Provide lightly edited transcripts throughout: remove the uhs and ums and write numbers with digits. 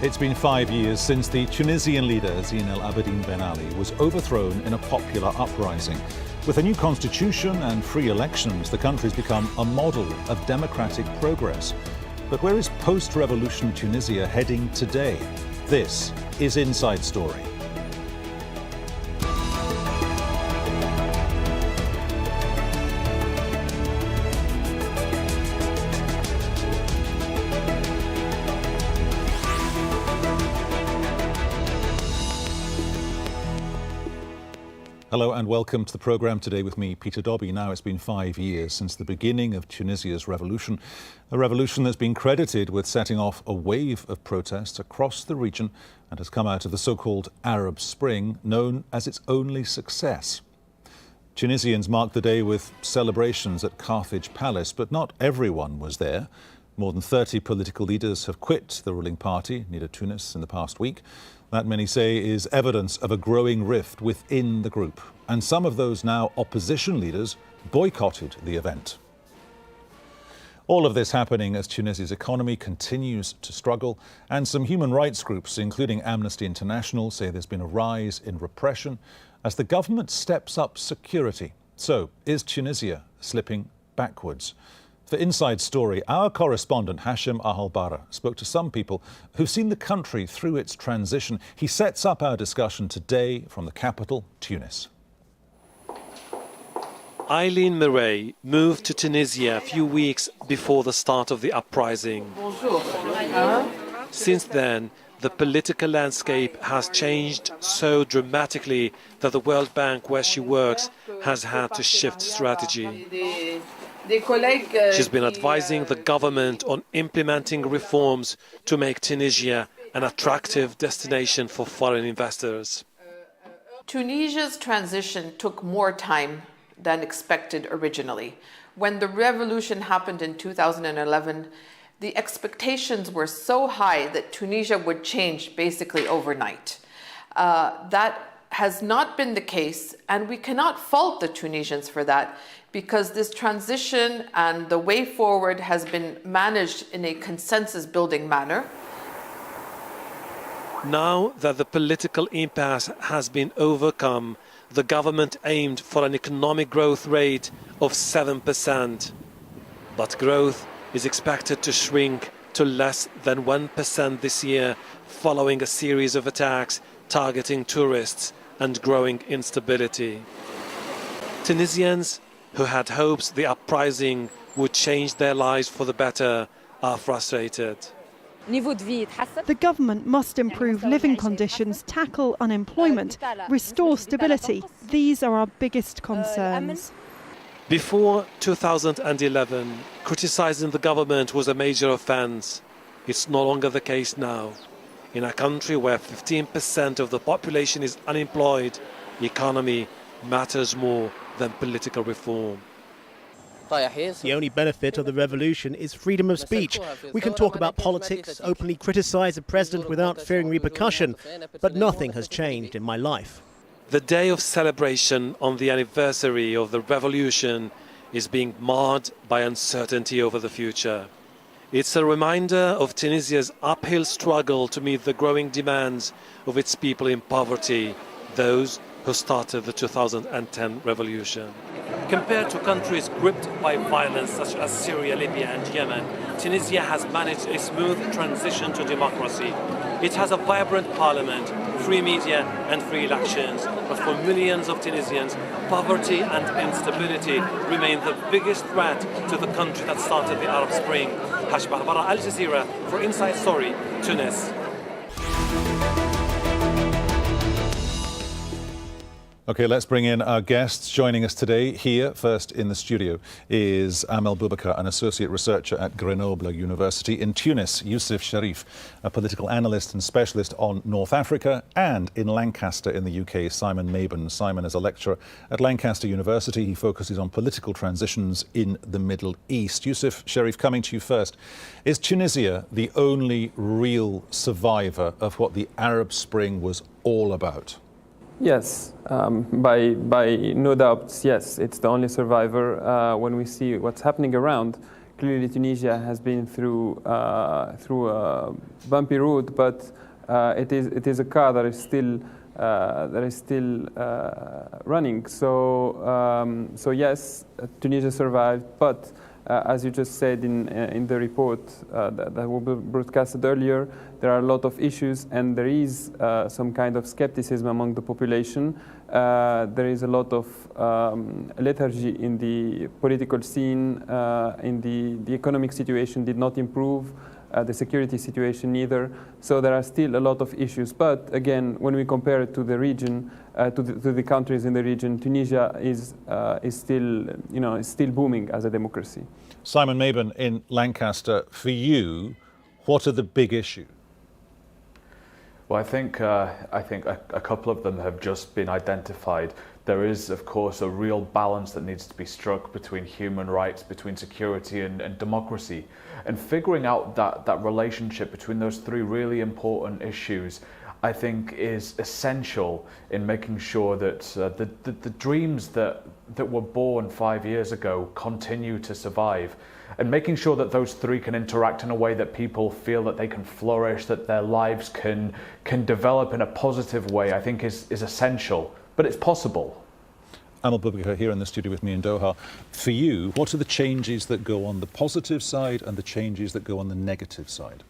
It's been 5 years since the Tunisian leader Zine El Abidine Ben Ali was overthrown in a popular uprising. With a new constitution and free elections, the country's become a model of democratic progress. But where is post-revolution Tunisia heading today? This is Inside Story. Hello and welcome to the programme today with me, Peter Dobby. Now it's been 5 years since the beginning of Tunisia's revolution, a revolution that's been credited with setting off a wave of protests across the region and has come out of the so-called Arab Spring, known as its only success. Tunisians marked the day with celebrations at Carthage Palace, but not everyone was there. More than 30 political leaders have quit the ruling party, Nida Tunis, in the past week. That, many say, is evidence of a growing rift within the group. And some of those now opposition leaders boycotted the event. All of this happening as Tunisia's economy continues to struggle, and some human rights groups, including Amnesty International, say there's been a rise in repression as the government steps up security. So, is Tunisia slipping backwards? For Inside Story, our correspondent Hashim Ahalbara spoke to some people who've seen the country through its transition. He sets up our discussion today from the capital, Tunis. Eileen Murray moved to Tunisia a few weeks before the start of the uprising. Since then, the political landscape has changed so dramatically that the World Bank, where she works, has had to shift strategy. She's been advising the government on implementing reforms to make Tunisia an attractive destination for foreign investors. Tunisia's transition took more time than expected originally. When the revolution happened in 2011, the expectations were so high that Tunisia would change basically overnight. That has not been the case, and we cannot fault the Tunisians for that, because this transition and the way forward has been managed in a consensus-building manner. Now that the political impasse has been overcome, the government aimed for an economic growth rate of 7%. But growth is expected to shrink to less than 1% this year, following a series of attacks targeting tourists and growing instability. Tunisians who had hopes the uprising would change their lives for the better are frustrated. The government must improve living conditions, tackle unemployment, restore stability. These are our biggest concerns. Before 2011, criticizing the government was a major offense. It's no longer the case now. In a country where 15% of the population is unemployed, the economy matters more than political reform. The only benefit of the revolution is freedom of speech. We can talk about politics, openly criticize the president without fearing repercussion, but nothing has changed in my life. The day of celebration on the anniversary of the revolution is being marred by uncertainty over the future. It's a reminder of Tunisia's uphill struggle to meet the growing demands of its people in poverty, those who started the 2010 revolution. Compared to countries gripped by violence such as Syria, Libya and Yemen, Tunisia has managed a smooth transition to democracy. It has a vibrant parliament, free media and free elections. But for millions of Tunisians, poverty and instability remain the biggest threat to the country that started the Arab Spring. Hashim Ahalbara, Al Jazeera, for Inside Story, Tunis. OK, let's bring in our guests. Joining us today here, first in the studio, is Amel Boubekeur, an associate researcher at Grenoble University in Tunis, Youssef Sharif, a political analyst and specialist on North Africa, and in Lancaster in the UK, Simon Mabon. Simon is a lecturer at Lancaster University. He focuses on political transitions in the Middle East. Youssef Sharif, coming to you first. Is Tunisia the only real survivor of what the Arab Spring was all about? Yes, by no doubt, yes. It's the only survivor when we see what's happening around. clearly Tunisia has been through a bumpy road, but it is a car that is still running. So yes, Tunisia survived, but as you just said in the report that will be broadcasted earlier, there are a lot of issues, and there is some kind of skepticism among the population. There is a lot of lethargy in the political scene, in the economic situation did not improve, the security situation neither. So there are still a lot of issues. But again, when we compare it to the region, to the countries in the region, Tunisia is still booming as a democracy. Simon Mabon in Lancaster, for you, what are the big issues? Well, I think a couple of them have just been identified. There is, of course, a real balance that needs to be struck between human rights, between security and democracy. And figuring out that relationship between those three really important issues, I think, is essential in making sure that the dreams that were born 5 years ago continue to survive. And making sure that those three can interact in a way that people feel that they can flourish, that their lives can develop in a positive way, I think is essential. But it's possible. Amel Boubekeur here in the studio with me in Doha. For you, what are the changes that go on the positive side and the changes that go on the negative side?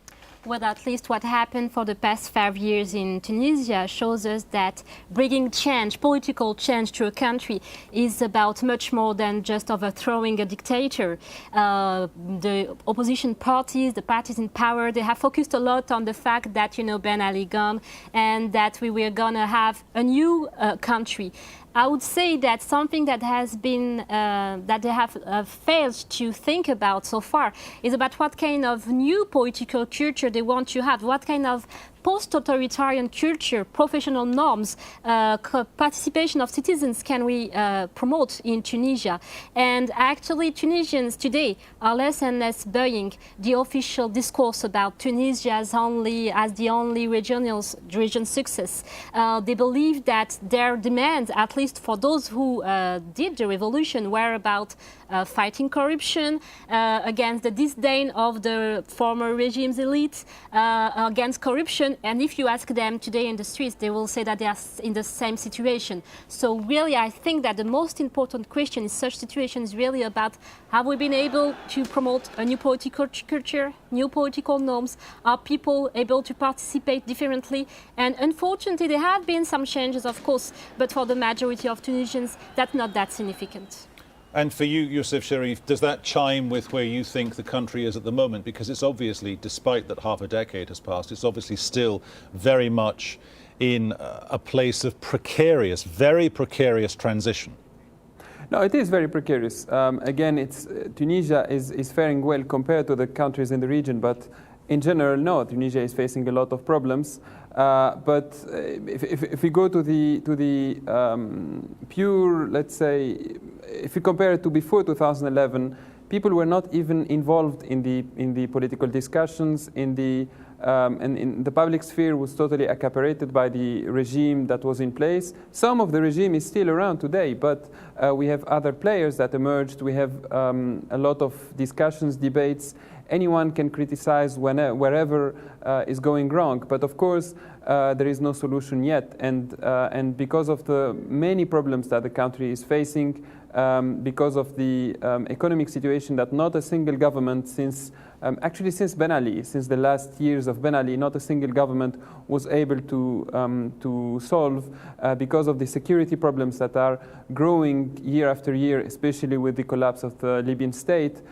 Well, at least what happened for the past 5 years in Tunisia shows us that bringing change, political change to a country is about much more than just overthrowing a dictator. The opposition parties, the parties in power, they have focused a lot on the fact that, Ben Ali gone and that we were going to have a new country. I would say that something that has been, that they have failed to think about so far is about what kind of new political culture they want to have, what kind of post-authoritarian culture, professional norms, participation of citizens can we promote in Tunisia. And actually Tunisians today are less and less buying the official discourse about Tunisia as the only region success. They believe that their demands, at least for those who did the revolution, were about fighting corruption, against the disdain of the former regime's elite, against corruption. And if you ask them today in the streets, they will say that they are in the same situation. So really, I think that the most important question in such situations is really about, have we been able to promote a new political culture, new political norms? Are people able to participate differently? And unfortunately, there have been some changes, of course, but for the majority of Tunisians, that's not that significant. And for you, Youssef Sharif, does that chime with where you think the country is at the moment? Because it's obviously, despite that half a decade has passed, it's obviously still very much in a place of precarious, very precarious transition. No, it is very precarious. Again, Tunisia is faring well compared to the countries in the region, but in general, no, Tunisia is facing a lot of problems. But if we go to the pure, let's say, if we compare it to before 2011, people were not even involved in the political discussions. And the public sphere was totally accapared by the regime that was in place. Some of the regime is still around today, but we have other players that emerged. We have a lot of discussions, debates. Anyone can criticize wherever is going wrong, but of course there is no solution yet. And because of the many problems that the country is facing, because of the economic situation that not a single government since Ben Ali, since the last years of Ben Ali, not a single government was able to solve, because of the security problems that are growing year after year, especially with the collapse of the Libyan state.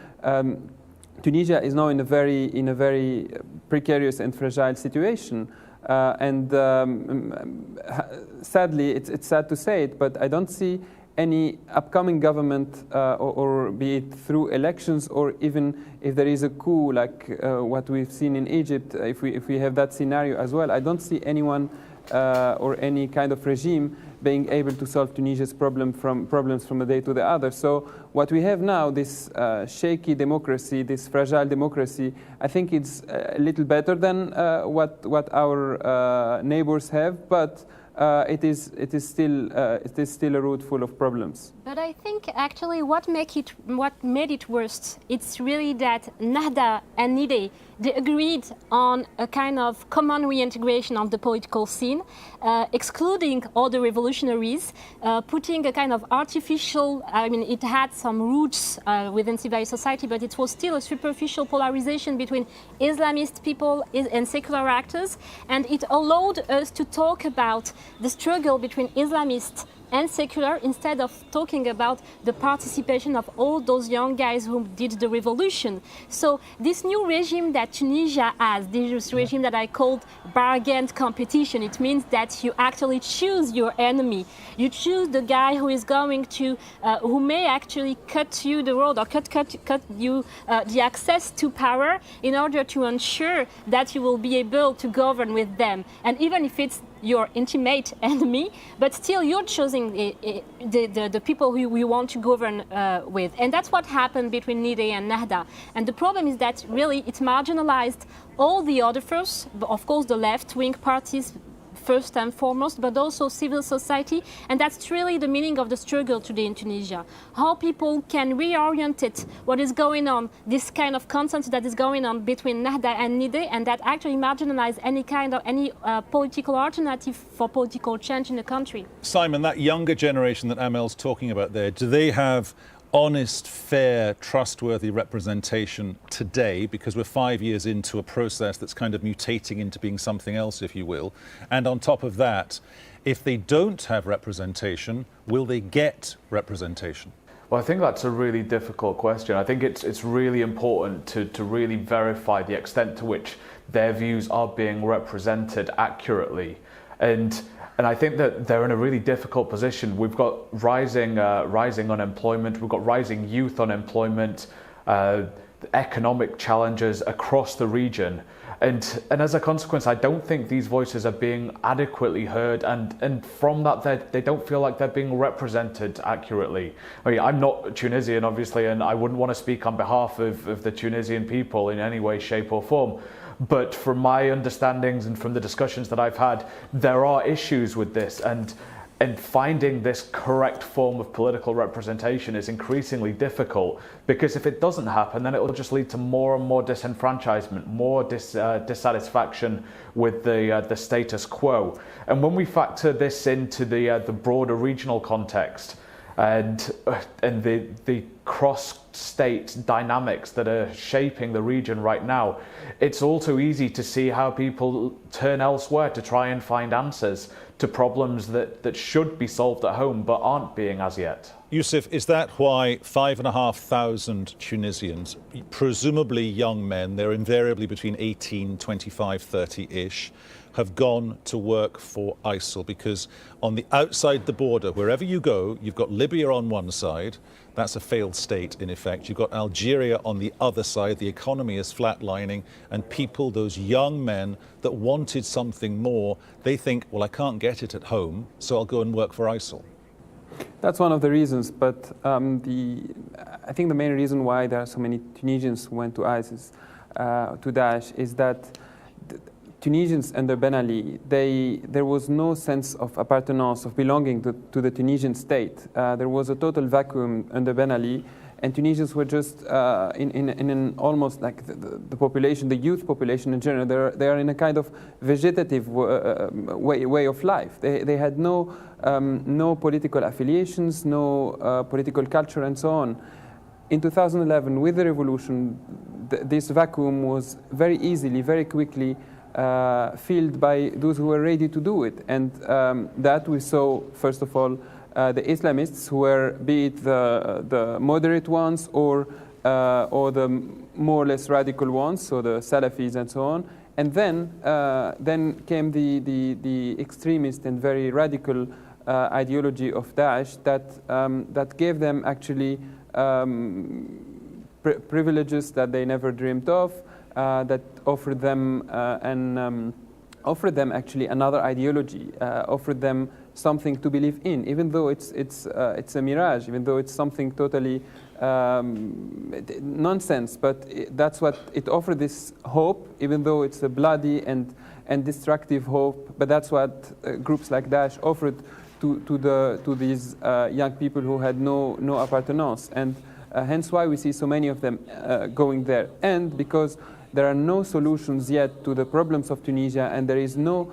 Tunisia is now in a very precarious and fragile situation, and sadly, it's sad to say it, but I don't see any upcoming government, or be it through elections, or even if there is a coup like what we've seen in Egypt, if we have that scenario as well, I don't see anyone or any kind of regime being able to solve Tunisia's problems from a day to the other. So what we have now, this shaky democracy, this fragile democracy, I think it's a little better than what our neighbors have, but it is still a route full of problems. But I think actually what made it worse, it's really that Nahda and NIDE, they agreed on a kind of common reintegration of the political scene, excluding all the revolutionaries, putting a kind of artificial, I mean, it had some roots within civilized society, but it was still a superficial polarization between Islamist people and secular actors, and it allowed us to talk about the struggle between Islamists and secular instead of talking about the participation of all those young guys who did the revolution. So this new regime that Tunisia has, this regime that I called bargain competition, it means that you actually choose your enemy. You choose the guy who is going to, who may actually cut you the road or cut you the access to power in order to ensure that you will be able to govern with them. And even if it's your intimate enemy, but still you're choosing the people who you want to govern with. And that's what happened between NIDE and Nahda. And the problem is that really it marginalized all the other first, of course the left-wing parties first and foremost, but also civil society. And that's really the meaning of the struggle today in Tunisia. How people can reorient it, what is going on, this kind of consensus that is going on between Nahda and NIDE, and that actually marginalize any political alternative for political change in the country. Simon, that younger generation that Amel's talking about there, do they have honest, fair, trustworthy representation today, because we're 5 years into a process that's kind of mutating into being something else, if you will? And on top of that, if they don't have representation, will they get representation? Well, I think that's a really difficult question. I think it's really important to really verify the extent to which their views are being represented accurately. And I think that they're in a really difficult position. We've got rising unemployment, we've got rising youth unemployment, economic challenges across the region. And as a consequence, I don't think these voices are being adequately heard, and from that they don't feel like they're being represented accurately. I mean, I'm not Tunisian, obviously, and I wouldn't want to speak on behalf of the Tunisian people in any way, shape or form. But from my understandings and from the discussions that I've had, there are issues with this, and finding this correct form of political representation is increasingly difficult, because if it doesn't happen, then it will just lead to more and more disenfranchisement, more dissatisfaction with the status quo. And when we factor this into the broader regional context and the cross-state dynamics that are shaping the region right now, it's all too easy to see how people turn elsewhere to try and find answers to problems that should be solved at home but aren't being as yet. Yusuf, is that why 5,500 Tunisians, presumably young men, they're invariably between 18, 25, 30-ish, have gone to work for ISIL? Because on the outside the border, wherever you go, you've got Libya on one side. That's a failed state, in effect. You've got Algeria on the other side. The economy is flatlining, and people, those young men that wanted something more, they think, well, I can't get it at home, so I'll go and work for ISIL. That's one of the reasons, but I think the main reason why there are so many Tunisians who went to ISIS, to Daesh, is that Tunisians under Ben Ali, there was no sense of appartenance, of belonging to the Tunisian state. There was a total vacuum under Ben Ali, and Tunisians were just in an almost like the population, the youth population in general, they are in a kind of vegetative way of life. They had no political affiliations, no political culture, and so on. In 2011, with the revolution, this vacuum was very easily, very quickly filled by those who were ready to do it. And that we saw, first of all, the Islamists, who were, be it the moderate ones or the more or less radical ones, so the Salafis and so on. And then came the extremist and very radical ideology of Daesh that gave them actually privileges that they never dreamed of, that offered them actually another ideology, offered them something to believe in, even though it's a mirage, even though it's something totally nonsense, but that's what it offered, this hope, even though it's a bloody and destructive hope. But that's what groups like Daesh offered to these young people who had no appartenance, and hence why we see so many of them going there. And because there are no solutions yet to the problems of Tunisia, and there is no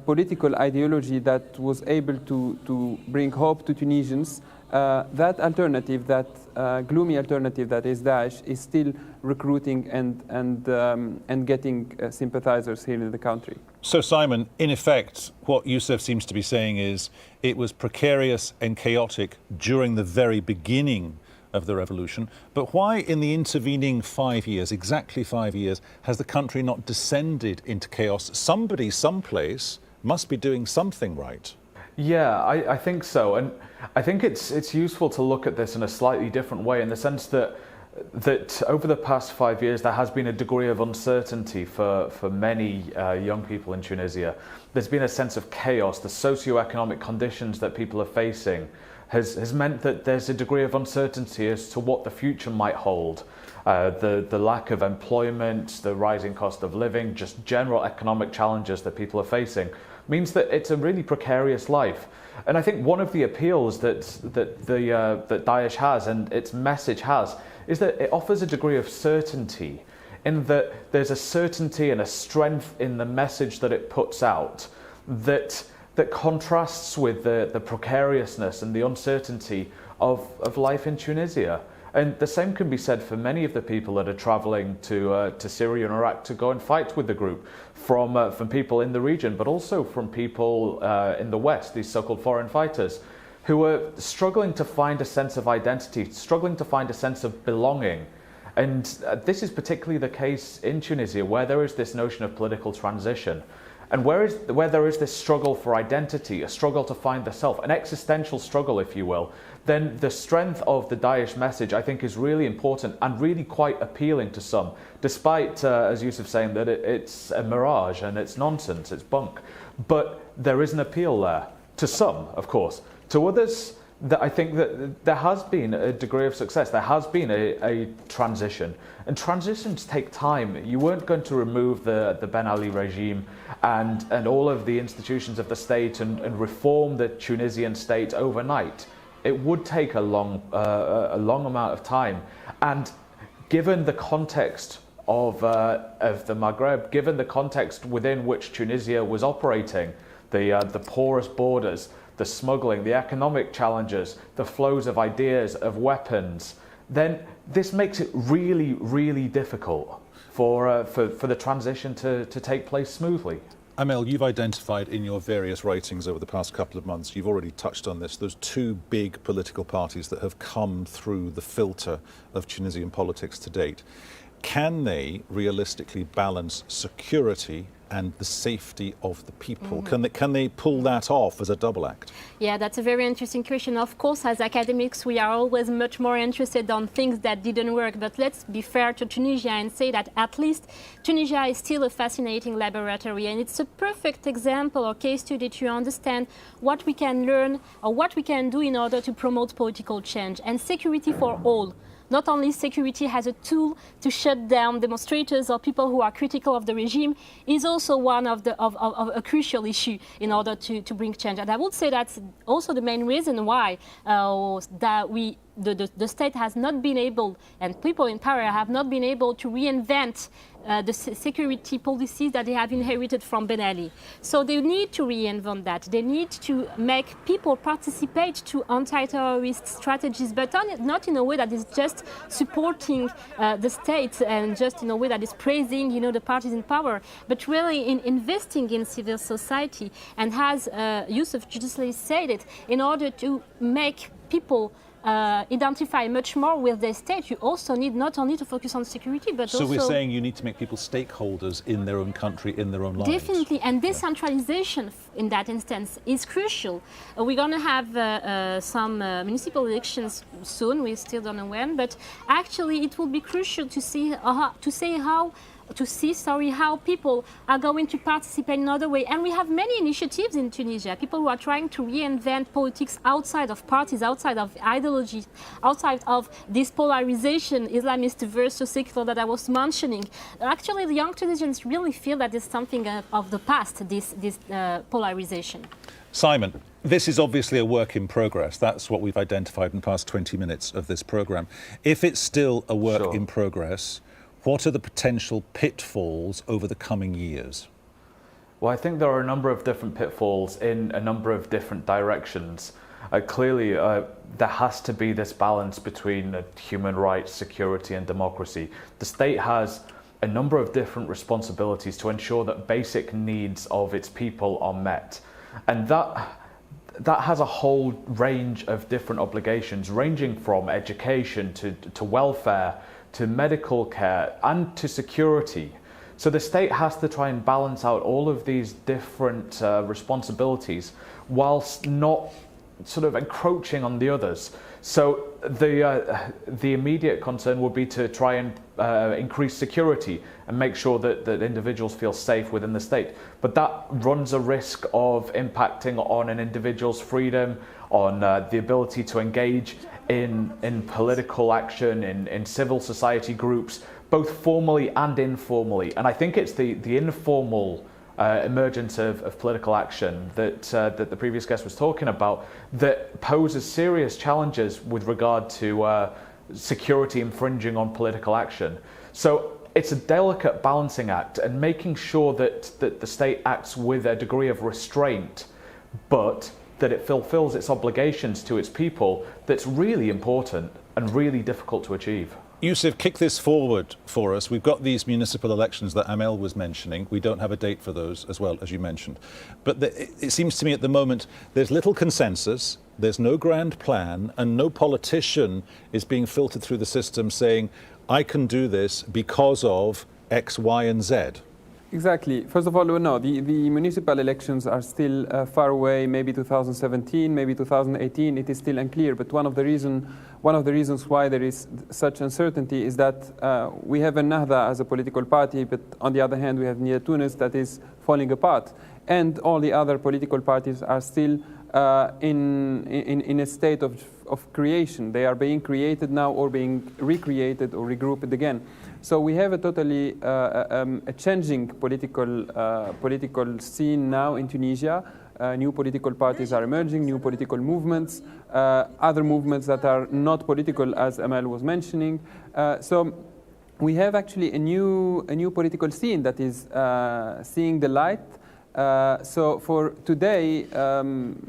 political ideology that was able to bring hope to Tunisians, that alternative, that gloomy alternative that is Daesh, is still recruiting and getting sympathizers here in the country. So, Simon, in effect, what Youssef seems to be saying is it was precarious and chaotic during the very beginning of the revolution, but why in the intervening 5 years, exactly 5 years, has the country not descended into chaos? Somebody, someplace, must be doing something right. Yeah, I think so. And I think it's useful to look at this in a slightly different way, in the sense that over the past 5 years there has been a degree of uncertainty for many young people in Tunisia. There's been a sense of chaos. The socio-economic conditions that people are facing has meant that there's a degree of uncertainty as to what the future might hold. The lack of employment, the rising cost of living, just general economic challenges that people are facing means that it's a really precarious life. And I think one of the appeals that Daesh has, and its message has, is that it offers a degree of certainty, in that there's a certainty and a strength in the message that it puts out that contrasts with the precariousness and the uncertainty of life in Tunisia. And the same can be said for many of the people that are traveling to Syria and Iraq to go and fight with the group, from people in the region, but also from people in the West, these so-called foreign fighters, who are struggling to find a sense of identity, struggling to find a sense of belonging. And this is particularly the case in Tunisia, where there is this notion of political transition, and where there is this struggle for identity, a struggle to find the self, an existential struggle, if you will, then the strength of the Daesh message, I think, is really important and really quite appealing to some, despite, as Youssef saying, that it's a mirage and it's nonsense, it's bunk. But there is an appeal there, to some, of course. To others, I think that there has been a degree of success. There has been a transition. And transitions take time. You weren't going to remove the Ben Ali regime and all of the institutions of the state and reform the Tunisian state overnight. It would take a long amount of time. And given the context of the Maghreb, given the context within which Tunisia was operating, the porous borders, the smuggling, the economic challenges, the flows of ideas, of weapons, then this makes it really, really difficult for the transition to take place smoothly. Amel, you've identified in your various writings over the past couple of months, you've already touched on this, those two big political parties that have come through the filter of Tunisian politics to date. Can they realistically balance security and the safety of the people? Can they pull that off as a double act? Yeah, that's a very interesting question. Of course, as academics, we are always much more interested on things that didn't work. But let's be fair to Tunisia and say that at least Tunisia is still a fascinating laboratory. And it's a perfect example or case study to understand what we can learn or what we can do in order to promote political change and security for all. Not only security as a tool to shut down demonstrators or people who are critical of the regime is also one of a crucial issue in order to bring change. And I would say that's also the main reason why the state has not been able, and people in power have not been able to reinvent the security policies that they have inherited from Ben Ali. So they need to reinvent that. They need to make people participate to anti-terrorist strategies, but not in a way that is just supporting the state and just in a way that is praising, the parties in power, but really in investing in civil society. And as Youssef justly said it, in order to make people identify much more with the state, you also need not only to focus on security, but also... So we're saying you need to make people stakeholders in their own country, in their own lives. Definitely, and decentralization in that instance is crucial. We're going to have some municipal elections soon, we still don't know when, but actually it will be crucial to see how see how people are going to participate in another way. And we have many initiatives in Tunisia, people who are trying to reinvent politics outside of parties, outside of ideologies, outside of this polarization, Islamist versus secular that I was mentioning. Actually, the young Tunisians really feel that it's something of the past, this polarization. Simon, this is obviously a work in progress. That's what we've identified in the past 20 minutes of this programme. If it's still a work in progress, what are the potential pitfalls over the coming years? Well, I think there are a number of different pitfalls in a number of different directions. Clearly, there has to be this balance between human rights, security and democracy. The state has a number of different responsibilities to ensure that basic needs of its people are met. And that has a whole range of different obligations, ranging from education to welfare, to medical care and to security. So the state has to try and balance out all of these different responsibilities whilst not sort of encroaching on the others. So the immediate concern would be to try and increase security and make sure that individuals feel safe within the state. But that runs a risk of impacting on an individual's freedom, on the ability to engage in political action, in civil society groups, both formally and informally. And I think it's the informal emergence of political action that the previous guest was talking about that poses serious challenges with regard to security infringing on political action. So it's a delicate balancing act, and making sure that the state acts with a degree of restraint, but that it fulfills its obligations to its people, that's really important and really difficult to achieve. Yusuf, kick this forward for us. We've got these municipal elections that Amel was mentioning. We don't have a date for those as well, as you mentioned. But it seems to me at the moment there's little consensus, there's no grand plan, and no politician is being filtered through the system saying, I can do this because of X, Y, and Z. Exactly. First of all, no, the municipal elections are still far away, maybe 2017, maybe 2018, it is still unclear. But one of the reasons why there is such uncertainty is that we have Ennahda as a political party, but on the other hand, we have Nia Tunis that is falling apart. And all the other political parties are still in a state of creation. They are being created now or being recreated or regrouped again. So we have a totally a changing political scene now in Tunisia. New political parties are emerging, new political movements, other movements that are not political, as Amel was mentioning. So we have actually a new political scene that is seeing the light. So for today,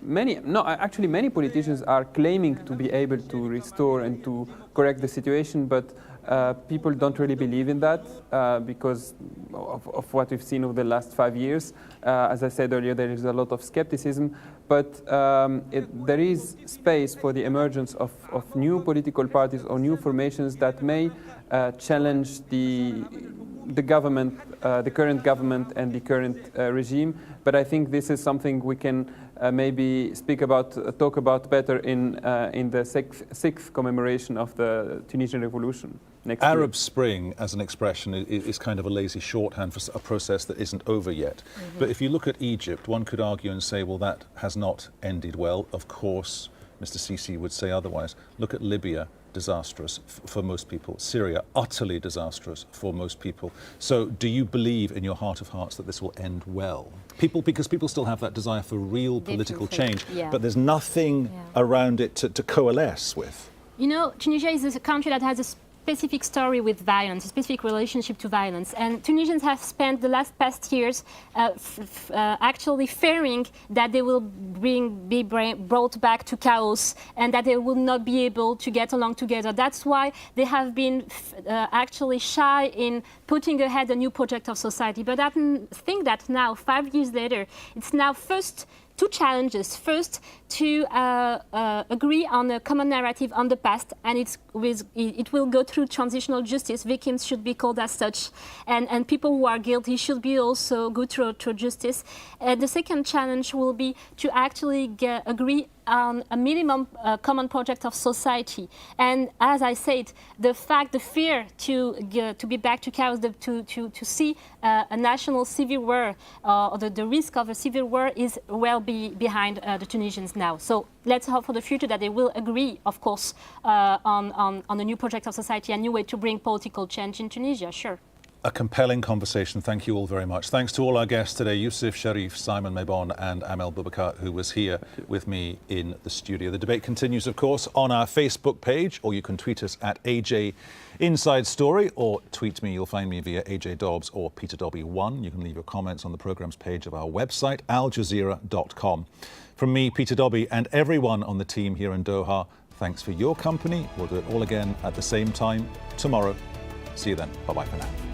many politicians are claiming to be able to restore and to correct the situation, but people don't really believe in that because of what we've seen over the last 5 years. As I said earlier, there is a lot of skepticism, but there is space for the emergence of new political parties or new formations that may challenge the government, the current government and the current regime. But I think this is something we can maybe talk about better in the sixth commemoration of the Tunisian Revolution next year. Arab Spring, as an expression, is kind of a lazy shorthand for a process that isn't over yet. Mm-hmm. But if you look at Egypt, one could argue and say, well, that has not ended well. Of course, Mr. Sisi would say otherwise. Look at Libya. Disastrous for most people. Syria, utterly disastrous for most people. So do you believe in your heart of hearts that this will end well? Because people still have that desire for real political change, but there's nothing around it to coalesce with. You know, Tunisia is a country that has a specific story with violence, a specific relationship to violence. And Tunisians have spent the past years actually fearing that they will be brought back to chaos and that they will not be able to get along together. That's why they have been actually shy in putting ahead a new project of society. But I think that now, 5 years later, it's now first two challenges. First, to agree on a common narrative on the past, and it will go through transitional justice. Victims should be called as such, and people who are guilty should be also go through justice. The second challenge will be to actually agree on a minimum common project of society. And as I said, the fear to be back to chaos, to see a national civil war, or the risk of a civil war is well behind the Tunisians now. So let's hope for the future that they will agree, of course, on a new project of society, a new way to bring political change in Tunisia, sure. A compelling conversation. Thank you all very much. Thanks to all our guests today, Youssef Sharif, Simon Mebon and Amel Boubekeur, who was here with me in the studio. The debate continues, of course, on our Facebook page, or you can tweet us at AJ Inside Story, or tweet me. You'll find me via AJ Dobbs or Peter Dobby1. You can leave your comments on the programme's page of our website, aljazeera.com. From me, Peter Dobby, and everyone on the team here in Doha, thanks for your company. We'll do it all again at the same time tomorrow. See you then. Bye-bye for now.